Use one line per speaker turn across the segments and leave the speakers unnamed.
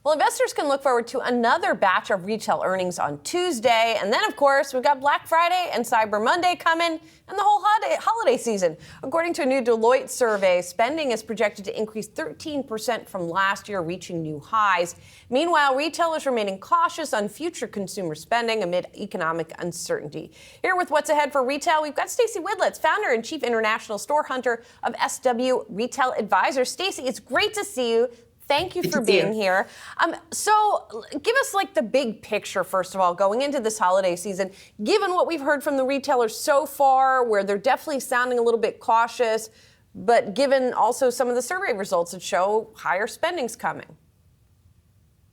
Well, investors can look forward to another batch of retail earnings on Tuesday. And then, of course, we've got Black Friday and Cyber Monday coming and the whole holiday season. According to a new Deloitte survey, spending is projected to increase 13% from last year, reaching new highs. Meanwhile, retailers remaining cautious on future consumer spending amid economic uncertainty. Here with what's ahead for retail, we've got Stacey Widlitz, founder and chief international store hunter of SW Retail Advisors. Stacey, it's great to see you. Thank you for being here. So give us like the big picture, first of all, going into this holiday season, given what we've heard from the retailers so far, where they're definitely sounding a little bit cautious, but given also some of the survey results that show higher spending's coming.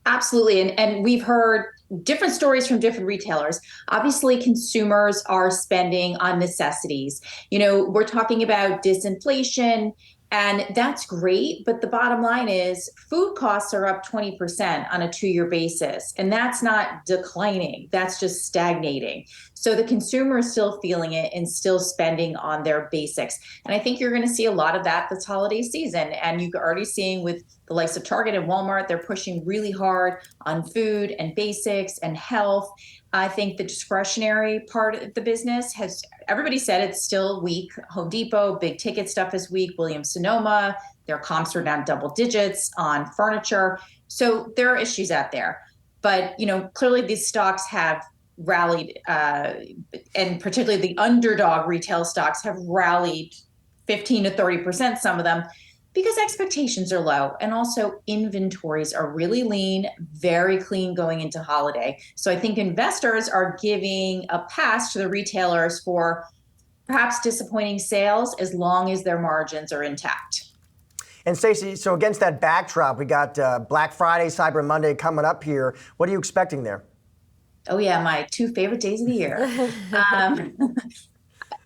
Absolutely. And we've heard different stories from different retailers. Obviously, consumers are spending on necessities. You know, we're talking about disinflation, and that's great. But the bottom line is food costs are up 20% on a 2-year basis. And that's not declining. That's just stagnating. So the consumer is still feeling it and still spending on their basics. And I think you're going to see a lot of that this holiday season. And you're already seeing with the likes of Target and Walmart, they're pushing really hard on food and basics and health. I think the discretionary part of the business has, everybody said it's still weak. Home Depot, big ticket stuff is weak. Williams-Sonoma, their comps are down double digits on furniture. So there are issues out there. But, you know, clearly these stocks have rallied, and particularly the underdog retail stocks have rallied 15 to 30%, some of them, because expectations are low and also inventories are really lean, very clean going into holiday. So I think investors are giving a pass to the retailers for perhaps disappointing sales as long as their margins are intact.
And Stacey, so against that backdrop, we got Black Friday, Cyber Monday coming up here. What are you expecting there?
Oh yeah, my 2 favorite days of the year.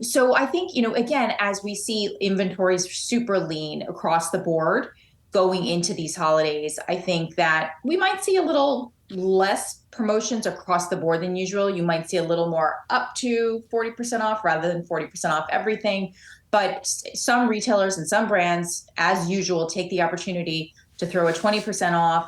So I think, you know, again, as we see inventories super lean across the board going into these holidays, I think that we might see a little less promotions across the board than usual. You might see a little more up to 40% off rather than 40% off everything. But some retailers and some brands, as usual, take the opportunity to throw a 20% off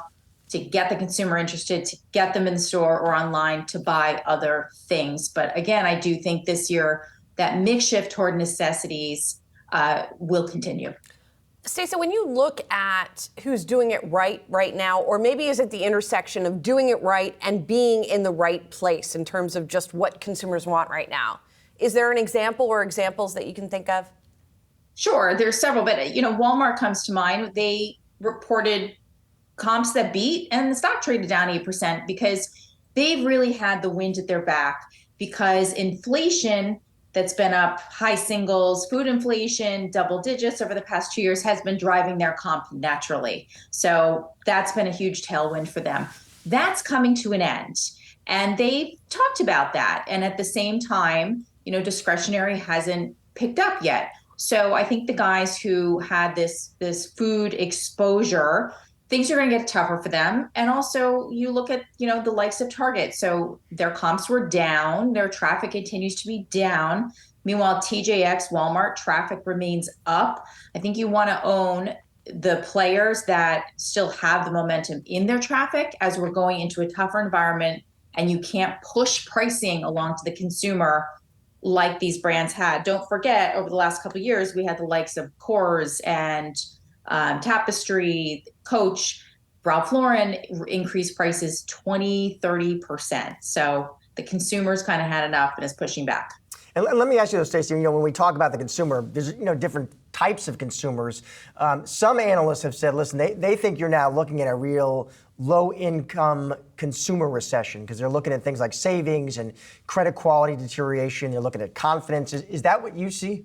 to get the consumer interested, to get them in the store or online to buy other things. But again, I do think this year that mix shift toward necessities will continue.
Stacey, when you look at who's doing it right now, or maybe is it the intersection of doing it right and being in the right place in terms of just what consumers want right now, is there an example or examples that you can think of?
Sure, there's several, but you know, Walmart comes to mind. They reported comps that beat and the stock traded down 8% because they've really had the wind at their back because inflation that's been up high singles, food inflation, double digits over the past 2 years has been driving their comp naturally. So that's been a huge tailwind for them. That's coming to an end. And they talked about that. And at the same time, you know, discretionary hasn't picked up yet. So I think the guys who had this food exposure, things are going to get tougher for them. And also you look at, you know, the likes of Target. So their comps were down. Their traffic continues to be down. Meanwhile, TJX, Walmart, traffic remains up. I think you want to own the players that still have the momentum in their traffic as we're going into a tougher environment and you can't push pricing along to the consumer like these brands had. Don't forget, over the last couple of years, we had the likes of Coors and Tapestry, Coach, Ralph Lauren increased prices 20, 30%. So the consumer's kind of had enough and is pushing back.
And let me ask you, Stacey, you know, when we talk about the consumer, there's, you know, different types of consumers. Some analysts have said, listen, they think you're now looking at a real low-income consumer recession because they're looking at things like savings and credit quality deterioration. They're looking at confidence. Is that what you see?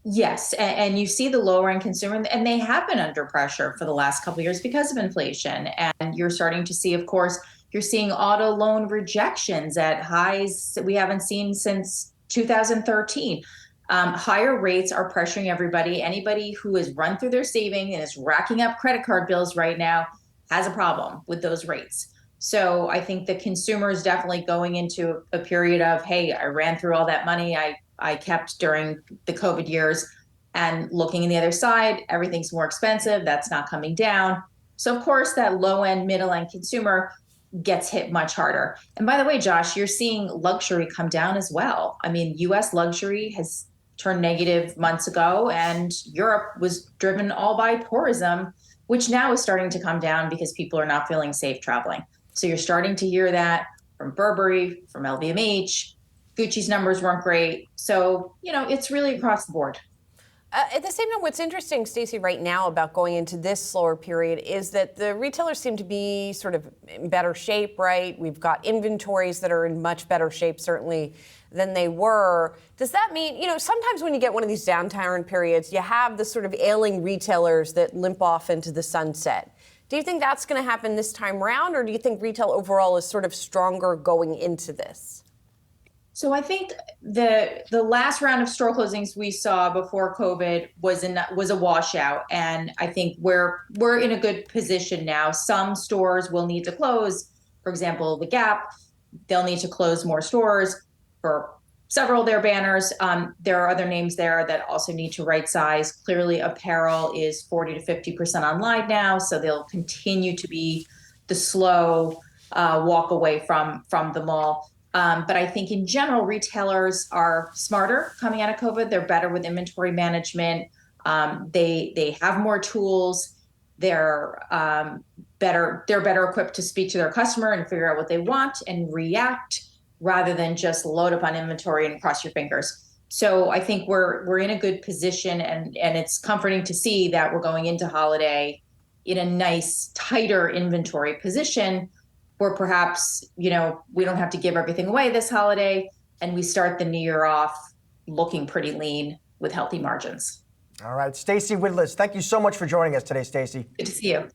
Yes, and you see the lower end consumer, and they have been under pressure for the last couple of years because of inflation. And you're starting to see, of course, you're seeing auto loan rejections at highs that we haven't seen since 2013. Higher rates are pressuring everybody. Anybody who has run through their saving and is racking up credit card bills right now has a problem with those rates. So I think the consumer is definitely going into a period of, hey, I ran through all that money I kept during the COVID years, and looking on the other side, everything's more expensive. That's not coming down. So of course that low end, middle end consumer gets hit much harder. And by the way, Josh, you're seeing luxury come down as well. I mean, US luxury has turned negative months ago, and Europe was driven all by tourism, which now is starting to come down because people are not feeling safe traveling. So you're starting to hear that from Burberry, from LVMH. Gucci's numbers weren't great. So, it's really across the board.
At the same time, what's interesting, Stacey, right now about going into this slower period is that the retailers seem to be sort of in better shape, right? We've got inventories that are in much better shape, certainly, than they were. Does that mean, sometimes when you get one of these downturn periods, you have the sort of ailing retailers that limp off into the sunset. Do you think that's going to happen this time around, or do you think retail overall is sort of stronger going into this?
So I think the last round of store closings we saw before COVID was a washout, and I think we're in a good position now. Some stores will need to close. For example, the Gap, they'll need to close more stores for several of their banners. There are other names there that also need to right size. Clearly, apparel is 40 to 50% online now, so they'll continue to be the slow walk away from the mall. But I think in general, retailers are smarter coming out of COVID. They're better with inventory management. They have more tools. They're better equipped to speak to their customer and figure out what they want and react rather than just load up on inventory and cross your fingers. So I think we're in a good position, and it's comforting to see that we're going into holiday in a nice, tighter inventory position, where perhaps, we don't have to give everything away this holiday, and we start the new year off looking pretty lean with healthy margins.
All right, Stacey Widlitz, thank you so much for joining us today, Stacey.
Good to see you.